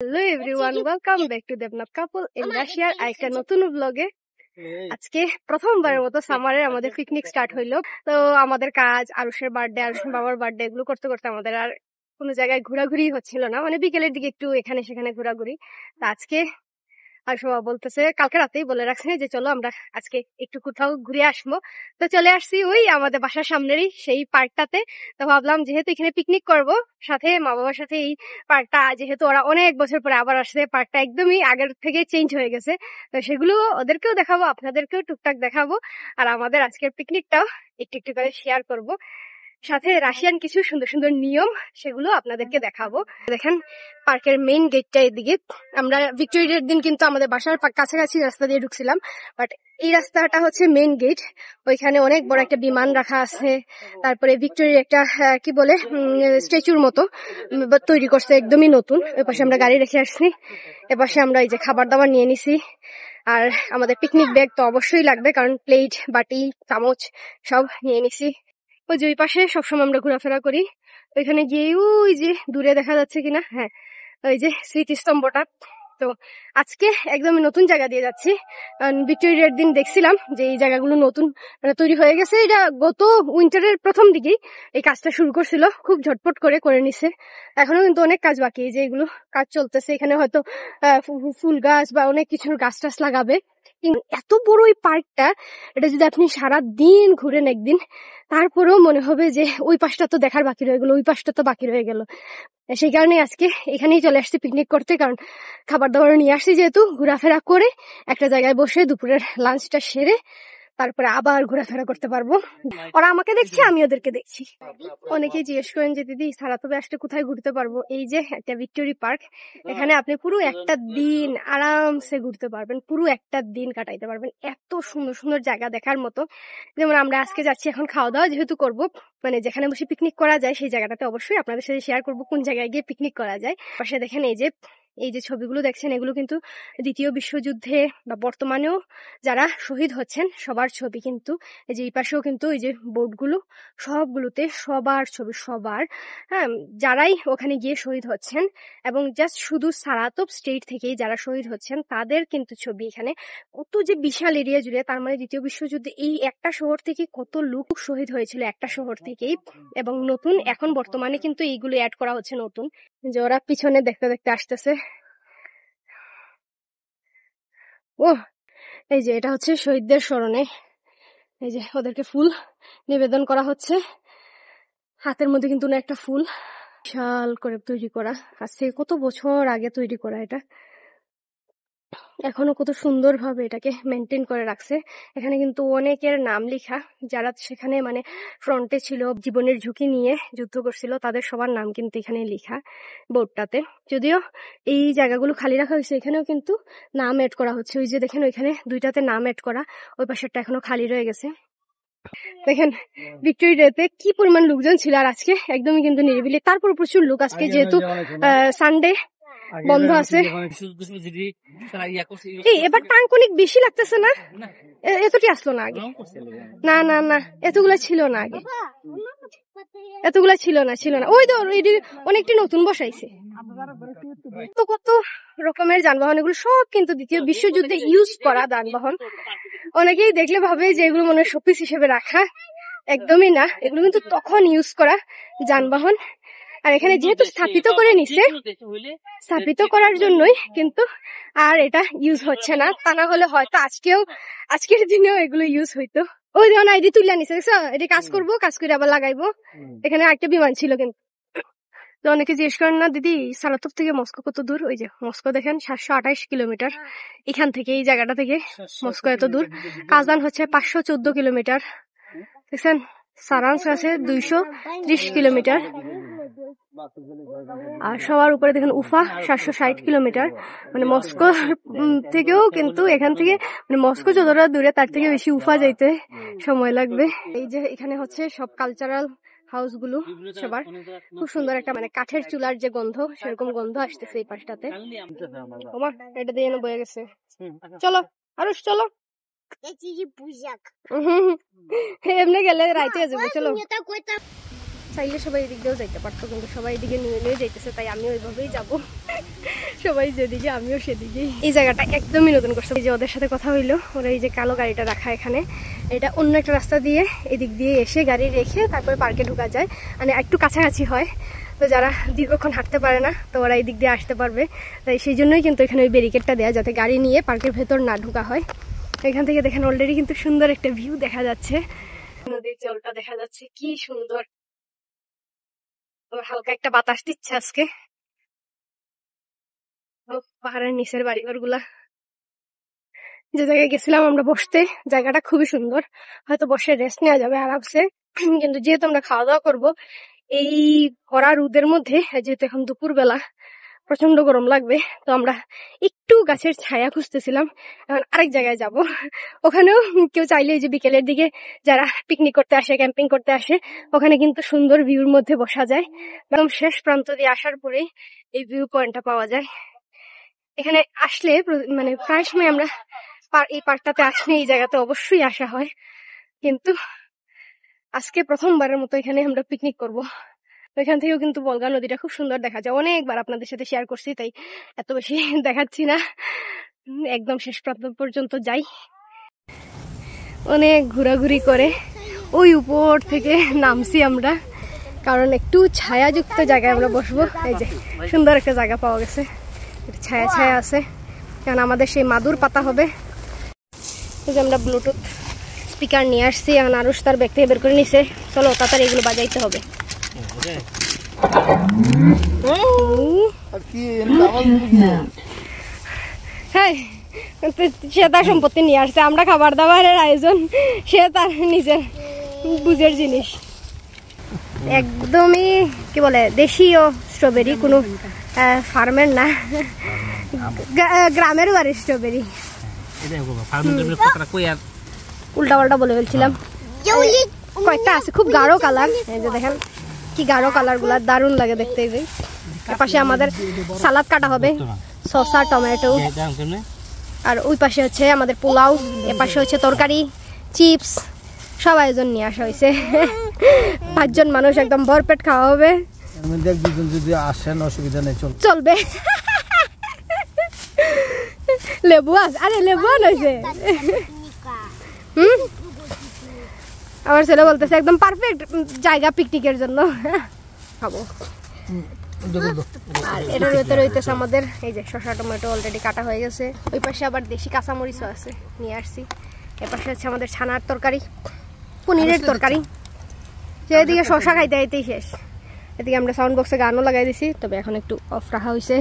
Hello everyone, welcome back to Debnath couple in রাশিয়ার একটা নতুন ব্লগে। আজকে প্রথমবারের মতো সামারে আমাদের পিকনিক স্টার্ট হইলো। তো আমাদের কাজ, আরুষের বার্থডে, আরুষের বাবার বার্থডে, এগুলো করতে করতে আমাদের আর কোনো জায়গায় ঘোরাঘুরি হচ্ছিল না। মানে বিকেলের দিকে একটু এখানে সেখানে ঘোরাঘুরি। তো আজকে আর সবাই বলতেছে, কালকে রাতেই বলে রাখছে যে চলো আমরা আজকে একটু কোথাও ঘুরে আসবো। তো চলে আসছি ওই আমাদের বাসার সামনেরই সেই পার্কটাতে। তো ভাবলাম যেহেতু এখানে পিকনিক করব, সাথে মা বাবার সাথে এই পার্কটা, যেহেতু ওরা অনেক বছর পরে আবার আসছে, পার্কটা একদমই আগের থেকে চেঞ্জ হয়ে গেছে। তো সেগুলো ওদেরকেও দেখাবো, আপনাদেরকেও টুকটাক দেখাবো, আর আমাদের আজকের পিকনিকটাও একটু একটু করে শেয়ার করব। সাথে রাশিয়ান কিছু সুন্দর সুন্দর নিয়ম, সেগুলো আপনাদেরকে দেখাবো। দেখেন পার্কের মেইন গেটটা এদিকে। আমরা ভিক্টোরিয়ার দিন কিন্তু আমাদের বাসার কাছাকাছি রাস্তা দিয়ে ঢুকছিলাম, বাট এই রাস্তাটা হচ্ছে মেইন গেট। ওইখানে অনেক বড় একটা বিমান রাখা আছে, তারপরে ভিক্টোরিয়ার একটা কি বলে স্ট্যাচুর মতো তৈরি করছে, একদমই নতুন। ওই পাশে আমরা গাড়ি রেখে আসছি, এপাশে আমরা এই যে খাবার দাবার নিয়ে নিছি। আর আমাদের পিকনিক ব্যাগ তো অবশ্যই লাগবে, কারণ প্লেট, বাটি, চামচ সব নিয়ে নিছি। ওই যে ওই পাশে সবসময় আমরা ঘোরাফেরা করি, ওইখানে গিয়ে ওই যে দূরে দেখা যাচ্ছে কিনা, হ্যাঁ ওই যে স্মৃতিস্তম্ভটা। তো আজকে একদমই নতুন জায়গা দিয়ে যাচ্ছি। ভিক্টোরিয়ার দিন দেখছিলাম যে এই জায়গাগুলো নতুন তৈরি হয়ে গেছে। এটা গত উইন্টারের প্রথম দিকেই এই কাজটা শুরু করছিল, খুব ঝটপট করে নিছে। এখনো কিন্তু অনেক কাজ বাকি, যে এগুলো কাজ চলতেছে। এখানে হয়তো ফুল গাছ বা অনেক কিছুর গাছ টাছ লাগাবে। কিন্তু এত বড় এই পার্কটা, এটা যদি আপনি সারা দিন ঘুরেন একদিন, তারপরেও মনে হবে যে ওই পাশটা তো দেখার বাকি রয়ে গেল, ওই পাশটা তো বাকি রয়ে গেল। সেই কারণে আজকে এখানেই চলে আসছি পিকনিক করতে, কারণ খাবার দাবার নিয়ে আসছি, যেহেতু ঘোরাফেরা করে একটা জায়গায় বসে দুপুরের লাঞ্চটা সেরে তারপরে আবার ঘোরাফেরা করতে পারবো। ওরা আমাকে দেখছে, আমি ওদেরকে দেখছি। অনেকেই জিজ্ঞেস করেন যে দিদি সারাতবে আসলে কোথায় ঘুরতে পারবো। এই যে একটা ভিক্টোরি পার্ক, এখানে আপনি পুরো একটা দিন আরামসে ঘুরতে পারবেন, পুরো একটা দিন কাটাইতে পারবেন। এত সুন্দর সুন্দর জায়গা দেখার মতো। যেমন আমরা আজকে যাচ্ছি এখন খাওয়া দাওয়া যেহেতু করবো, মানে যেখানে বসে পিকনিক করা যায় সেই জায়গাটাতে অবশ্যই আপনাদের সাথে শেয়ার করবো কোন জায়গায় গিয়ে পিকনিক করা যায়। পাশে দেখেন এই যে ছবিগুলো দেখছেন, এগুলো কিন্তু দ্বিতীয় বিশ্বযুদ্ধে বা বর্তমানেও যারা শহীদ হচ্ছেন সবার ছবি। কিন্তু এই যে এই পাশেও কিন্তু এই যে বোর্ডগুলো, সবগুলোতে সবার ছবি, সবার, হ্যাঁ, যারাই ওখানে গিয়ে শহীদ হচ্ছেন, এবং জাস্ট শুধু সারাতভ স্টেট থেকেই যারা শহীদ হচ্ছেন তাদের কিন্তু ছবি এখানে। কত যে বিশাল এরিয়া জুড়ে, তার মানে দ্বিতীয় বিশ্বযুদ্ধে এই একটা শহর থেকে কত লোক শহীদ হয়েছিল, একটা শহর থেকেই। এবং নতুন এখন বর্তমানে কিন্তু এইগুলো অ্যাড করা হচ্ছে নতুন, যে ওরা পিছনে দেখতে দেখতে আসতেছে। ও এই যে এটা হচ্ছে শহীদদের স্মরণে, এই যে ওদেরকে ফুল নিবেদন করা হচ্ছে। হাতের মধ্যে কিন্তু একটা ফুল, বিশাল করে তৈরি করা, আজ থেকে কত বছর আগে তৈরি করা। এটা এখনো কত সুন্দর ভাবে এটাকে মেনটেন করে রাখছে। এখানে কিন্তু অনেকের নাম লেখা, যারা সেখানে মানে ফ্রন্টে ছিল, জীবনের ঝুঁকি নিয়ে যুদ্ধ করছিল, তাদের সবার নাম কিন্তু এখানে লেখা বোর্ডটাতে। যদিও এই জায়গাগুলো খালি রাখা হয়েছে, এখানেও কিন্তু নাম এড করা হচ্ছে। ওই যে দেখেন ওইখানে দুইটাতে নাম এড করা, ওই পাশেরটা এখনো খালি রয়ে গেছে। দেখেন ভিক্টোরিয়াতে কি পরিমাণ লোকজন ছিল, আর আজকে একদমই কিন্তু নিরিবিলি। তারপর প্রচুর লোক আজকে, যেহেতু সানডে বন্ধ আছে। এবার টাঙ্ক অনেক বেশি লাগতেছে না? এতটি আসলো না আগে? না না না, এতগুলা ছিল না আগে, এতগুলা ছিল না। ওই তো অনেকটি নতুন বসাইছে। তো কত রকমের যানবাহন, এগুলো সব কিন্তু দ্বিতীয় বিশ্বযুদ্ধে ইউজ করা যানবাহন। অনেকেই দেখলে ভাবে যে এগুলো মনে হয় শোপিস হিসেবে রাখা, একদমই না, এগুলো কিন্তু তখন ইউজ করা যানবাহন। আর এখানে যেহেতু স্থাপিত করে নিছে, স্থাপিত করার জন্যই কিন্তু আর এটা ইউজ হচ্ছে না। তা না হলে হয়তো আজকের দিনেও এগুলো ইউজ হইতো। ওই যেমন আইডি তুলে নিছে, এটা কাজ করবো, কাজ করে আবার লাগাইবো। এখানে একটা বিমান ছিল কিন্তু। তো অনেকে জিজ্ঞেস করেন না দিদি সারাতভ থেকে মস্কো কত দূর? ওই যে মস্কো দেখেন 728 কিলোমিটার এখান থেকে, এই জায়গাটা থেকে মস্কো এত দূর। কাজান হচ্ছে 514 কিলোমিটার, দেখছেন। সারান্স আছে 230 কিলোমিটার। আর সবার উপরে দেখেন উফা 760 কিলোমিটার। মানে মস্কো থেকেও কিন্তু এখান থেকে, মানে মস্কো যতটা দূরে তার থেকে বেশি উফা যাইতে সময় লাগবে। এই যে এখানে হচ্ছে সব কালচারাল হাউস গুলো সবার, খুব সুন্দর একটা মানে কাঠের চুলার যে গন্ধ, সেরকম গন্ধ আসতেছে এই পাশটাতে। ওমা এটা দিয়ে বয়ে গেছে। চলো আরুষ চলো, এমনি গেলে রাইতে যাবো। চলো, চাইলে সবাই এদিক দিয়েও যাইতে পারতো, কিন্তু সবাই এদিকে নিয়ে যাইতেছে, তাই আমি ওইভাবেই যাবো। সবাই যেদিকে আমিও সেদিকে। এই জায়গাটা একদমই নতুন করছে। এই যে ওদের সাথে কথা হইলো, ওরা এই যে কালো গাড়িটা রাখা এখানে, এটা অন্য একটা রাস্তা দিয়ে এদিক দিয়ে এসে গাড়ি রেখে তারপরে পার্কে ঢোকা যায়, মানে একটু কাছাকাছি হয়। তো যারা দীর্ঘক্ষণ হাঁটতে পারে না তো ওরা এই দিক দিয়ে আসতে পারবে। তাই সেই জন্যই কিন্তু এখানে ওই ব্যারিকেডটা দেয়া, যাতে গাড়ি নিয়ে পার্কের ভেতর না ঢোকা হয়। এখান থেকে দেখেন অলরেডি কিন্তু সুন্দর একটা ভিউ দেখা যাচ্ছে, নদীর জলটা দেখা যাচ্ছে কি সুন্দর। হালকা একটা বাতাস দিচ্ছে আজকে। পাহাড়ের নিচের বাড়িঘর গুলা, যে জায়গায় গেছিলাম আমরা বসতে, জায়গাটা খুবই সুন্দর, হয়তো বসে রেস্ট নেওয়া যাবে আরামসে। কিন্তু যেহেতু আমরা খাওয়া দাওয়া করবো এই ভরা রোদের মধ্যে, যেহেতু এখন দুপুর বেলা প্রচন্ড গরম লাগবে, তো আমরা একটু গাছের ছায়া খুঁজতেছিলাম। এখন আরেক জায়গায় যাব, ওখানেও কেউ চাইলে যে বিকেলের দিকে যারা পিকনিক করতে আসে, ক্যাম্পিং করতে আসে, ওখানে কিন্তু সুন্দর ভিউর মধ্যে বসা যায়। একদম শেষ প্রান্ত দিয়ে আসার পরেই এই ভিউ পয়েন্টটা পাওয়া যায়। এখানে আসলে মানে প্রায় সময় আমরা এই পার্কটাতে আসলে এই জায়গাতে অবশ্যই আসা হয়, কিন্তু আজকে প্রথমবারের মতো এখানে আমরা পিকনিক করব। এখান থেকেও কিন্তু বলগা নদীটা খুব সুন্দর দেখা যায়। অনেকবার আপনাদের সাথে শেয়ার করছি, তাই এত বেশি দেখাচ্ছি না, একদম শেষ প্রান্ত পর্যন্ত যাই। অনেক ঘোরাঘুরি করে ওই উপর থেকে নামছি আমরা, কারণ একটু ছায়াযুক্ত জায়গায় আমরা বসবো। এই যে সুন্দর একটা জায়গা পাওয়া গেছে, ছায়া ছায়া আছে, কারণ আমাদের সেই মাদুর পাতা হবে। এই যে আমরা ব্লুটুথ স্পিকার নিয়ে আসছি, এখন আরুষ তার ব্যাগ থেকে বের করে নিছে। চলো তাড়াতাড়ি এগুলো বাজাইতে হবে। হ্যাঁ, সে তার সম্পত্তি নিয়ে আসছে, আমরা খাবার দাবারের আয়োজন, সে তার নিজের বুঝের জিনিস। একদমই কি বলে দেশীয় স্ট্রবেরি, কোনো ফার্মের না, গ্রামের বাড়ির স্ট্রবেরি। উল্টা পাল্টা বলে ফেলছিলাম। কয়েকটা আছে খুব গাঢ় কালার, এই যে দেখেন কি গাঢ় কালার গুলা, দারুণ লাগে দেখতে। পাশে আমাদের সালাদ কাটা হবে, শসা, টমেটো, আর ওই পাশে হচ্ছে আমাদের পোলাও, এ পাশে হচ্ছে তরকারি, চিপস, সব আয়োজন নিয়ে আসা হয়েছে। 5 জন মানুষ, একদম ভরপেট খাওয়া হবে। যদি আসেন অসুবিধা নেই, চলবে। লেবু আছে, আরে লেবু আনছে। আমার ছেলে বলতেছে একদম পারফেক্ট জায়গা পিকনিকের জন্য, খাবো। আর এটার ভেতরে হইতেছে আমাদের এই যে শসা, টমেটো অলরেডি কাটা হয়ে গেছে। ওই পাশে আবার দেশি কাঁচামরিচও আছে, নিয়ে আসছি। এর পাশে হচ্ছে আমাদের ছানার তরকারি, পনিরের তরকারি। যেদিকে শসা খাইতে খাইতেই শেষ। এদিকে আমরা সাউন্ড বক্সে গানও লাগাই দিছি, তবে এখন একটু অফ রাখা হয়েছে।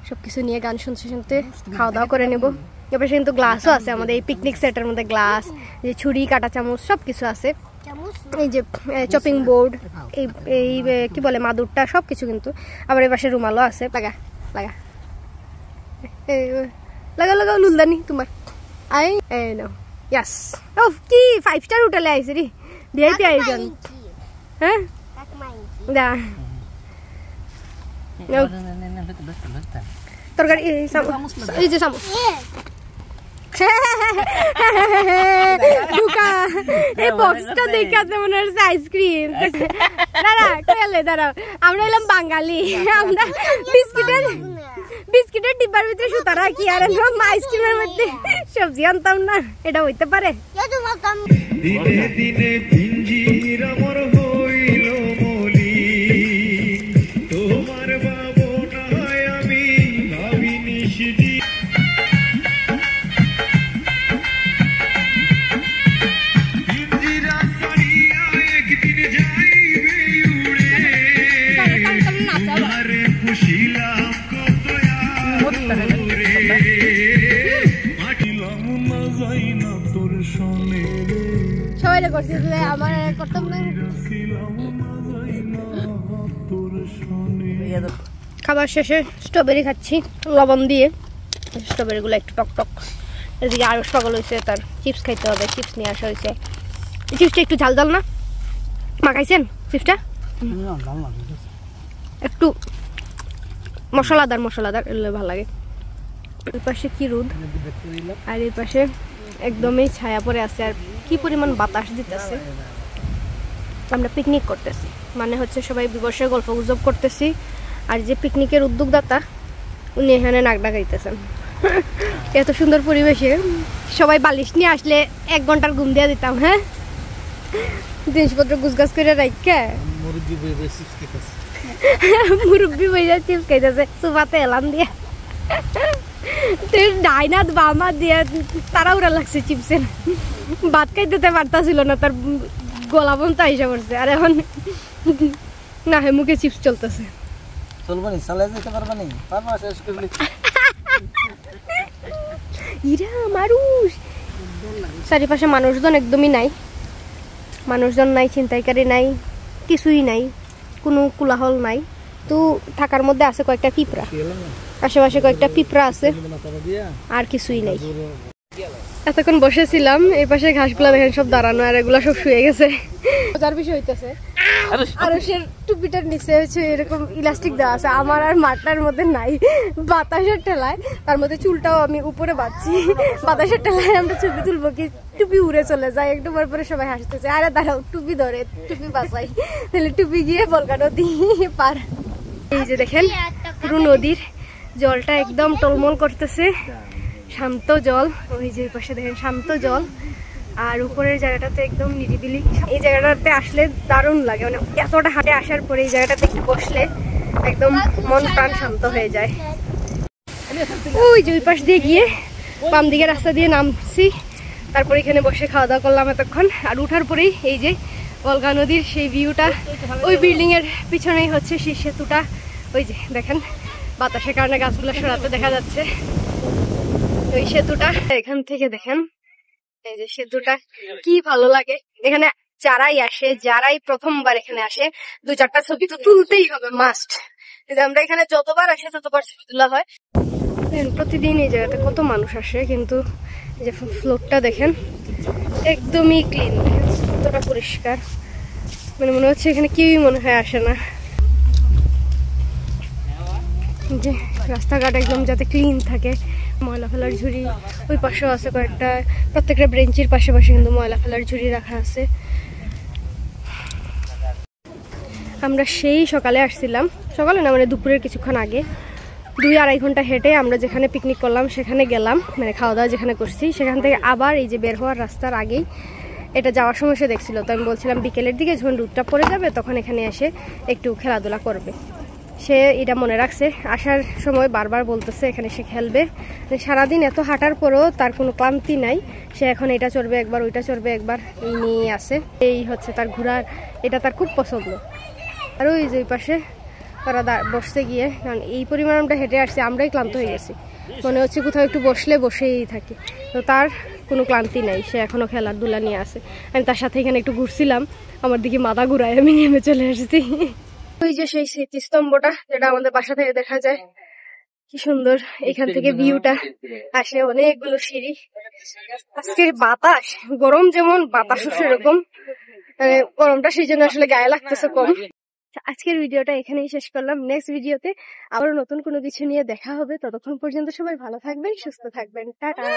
সবকিছু নিয়ে গান শুনতে শুনতে খাওয়া দাওয়া করে নেব। এবার কিন্তু গ্লাসও আছে আমাদের এই পিকনিক সেটের মধ্যে, গ্লাস, যে ছুরি, কাটা চামচ, সবকিছু আছে। এই যে চপিং বোর্ড, এই কি বলে মাদুরটা, সবকিছু কিন্তু। আবার এই পাশে রুমালও আছে। লাগা লাগা লাগা লাগা লুলদানি তোমার। আই নাও, ইয়াস। ও কি 5 স্টার হোটেলে আইছে রে, ভিআইপি আয়োজন। হ্যাঁ দা তরকারি, এই যে চামচ আইসক্রিম। দাঁড়াও, আমরা এলাম বাঙালি, আমরা বিস্কিটের ডিব্বার ভিতরে সুতা রাখি, আর আইসক্রিমের মধ্যে সবজি আনতাম না, এটা হইতে পারে? খাবার শেষে স্ট্রবেরি খাচ্ছি লবণ দিয়ে, স্ট্রবেরি গুলো একটু টক টক। এদিকে আরো পাগল হয়েছে, তার চিপস খাইতে হবে, চিপস নিয়ে আসা হয়েছে। চিপসটা একটু ঝাল ঝাল না? মাখাইছেন চিপসটা? একটু মশলাদার এলে ভালো লাগে। ওই পাশে কি রোদ, আর এই পাশে একদমই ছায়া পড়ে আছে, আর কি পরিমাণ বাতাস দিতেছে। আমরা পিকনিক করতেছি, মানে হচ্ছে সবাই বসে গল্প গুজব করতেছি, আর যে পিকনিকের উদ্যোগদাতা উনি এখানে নাক ডাকাইতেছেন। এত সুন্দর পরিবেশে সবাই বালিশ নিয়ে আসলে 1 ঘন্টার ঘুম দিয়ে দিতাম। হ্যাঁ, জিনিসপত্র গুছগাছ করে রাখা মুরব্বী বইয়া চিপস খাইতেছে সুপাতে এলাম দিয়ে ডাইনাত বামা দিয়ে তারা উড়া লাগছে চিপসের। ভাত খাইতে পারতাছিল না, তার গলা বন্ধ আইসা পড়ছে। আর এখন না হে মুখে চিপস চলতেছে। ইরা মানুষ, চারিপাশে মানুষজন একদমই নাই, মানুষজন নাই, ছিনতাইকারী নাই, কিছুই নাই, কোনো কোলাহল নাই। তো থাকার মধ্যে আছে কয়েকটা পিঁপড়া, আশেপাশে কয়েকটা পিঁপড়া আছে, আর কিছুই নাই। এতক্ষণ বসেছিলাম, এই পাশে ঘাসগুলা দেখেন সব দাঁড়ানো, আর এগুলা সব শুয়ে গেছে। মজার বিষয় হইতেছে আরশের টুপিটার নিচে হচ্ছে এরকম ইলাস্টিক দেওয়া আছে, আমার আর মাঠটার মধ্যে নাই। বাতাসের ঠেলায় তার মধ্যে চুলটাও আমি উপরে বাঁধছি, বাতাসের ঠেলায় আমরা ছবি তুলবো কি টুপি উড়ে চলে যায়। একটু পরে সবাই হাসতেছে, আরে দাঁড়াও টুপি ধরে, টুপি বাঁচাই, তাহলে টুপি গিয়ে বলকা নদী পার। এই যে দেখেন পুরো নদীর জলটা একদম টলমল করতেছে, শান্ত জল। ওই যে পাশে দেখেন শান্ত জল, আর উপরের জায়গাটাতে একদম নিরিবিলি। এই জায়গাটাতে আসলে দারুণ লাগে, মানে এতটা হাটে আসার পরে এই জায়গাটাতে একটু বসলে একদম মন প্রাণ শান্ত হয়ে যায়। ওই যে ওই পাশ দিয়ে গিয়ে বাম দিকে রাস্তা দিয়ে নামছি, তারপরে এখানে বসে খাওয়া দাওয়া করলাম এতক্ষণ। আর উঠার পরেই এই যে বলগা নদীর সেই ভিউটা, ওই বিল্ডিং এর পিছনেই হচ্ছে সেই সেতুটা। ওই যে দেখেন বাতাসের কারণে গাছগুলো সরাতে দেখা যাচ্ছে ওই সেতুটা। এখান থেকে দেখেন এই যে সেতুটা, কি ভালো লাগে। এখানে যারাই আসে, যারাই প্রথমবার এখানে আসে, 2-4টা ছবি তো তুলতেই হবে, মাস্ট। আমরা এখানে যতবার আসে ততবার ছবি তোলা হয়। প্রতিদিন এই জায়গাতে কত মানুষ আসে, কিন্তু এই যে ফ্লোরটা দেখেন একদমই ক্লিন, কতটা পরিষ্কার, মানে মনে হচ্ছে এখানে কেউই মনে হয় আসে না। যে রাস্তাঘাট একদম যাতে ক্লিন থাকে, ময়লা ফেলার ঝুড়ি ওই পাশেও আছে কয়েকটা, প্রত্যেকটা বেঞ্চের পাশে পাশে কিন্তু ময়লা ফেলার ঝুড়ি রাখা আছে। আমরা সেই সকালে আসছিলাম, সকালে না মানে দুপুরের কিছুক্ষণ আগে, 2-2.5 ঘন্টা হেঁটে আমরা যেখানে পিকনিক করলাম সেখানে গেলাম, মানে খাওয়া দাওয়া যেখানে করছি সেখান থেকে আবার এই যে বের হওয়ার রাস্তার আগেই এটা যাওয়ার সময় সে দেখছিল। তো আমি বলছিলাম বিকেলের দিকে যখন রোদটা পড়ে যাবে তখন এখানে এসে একটু খেলাধুলা করবে। সে এটা মনে রাখছে, আসার সময় বারবার বলতেছে এখানে সে খেলবে। সারাদিন এত হাঁটার পরেও তার কোনো ক্লান্তি নাই, সে এখন এটা চড়বে একবার, ওইটা চড়বে একবার, এই নিয়ে আসে। এই হচ্ছে তার ঘোরার, এটা তার খুব পছন্দ। আর ওই যে পাশে তারা বসতে গিয়ে, কারণ এই পরিমাণ আমরা হেঁটে আসছি, আমরাই ক্লান্ত হয়ে গেছি, মনে হচ্ছে কোথাও একটু বসলে বসেই থাকি। তো তার কোনো ক্লান্তি নাই, সে এখনো খেলাধুলা নিয়ে আসে। আমি তার সাথে এখানে একটু ঘুরছিলাম, আমার দিকে মাথা ঘুরায় আমি নেমে চলে আসছি। ওই যে সেই স্মৃতিস্তম্ভটা যেটা আমাদের বাসা থেকে দেখা যায়, কি সুন্দর এখান থেকে ভিউটা আসে, অনেকগুলো সিঁড়ি। আজকের বাতাস, গরম যেমন বাতাসও সেরকম, গরমটা সেই জন্য আসলে গায়ে লাগতেছে কম। আজকের ভিডিওটা এখানেই শেষ করলাম। নেক্সট ভিডিওতে আবার নতুন কোনো কিছু নিয়ে দেখা হবে। ততক্ষণ পর্যন্ত সবাই ভালো থাকবেন, সুস্থ থাকবেন, টাটা।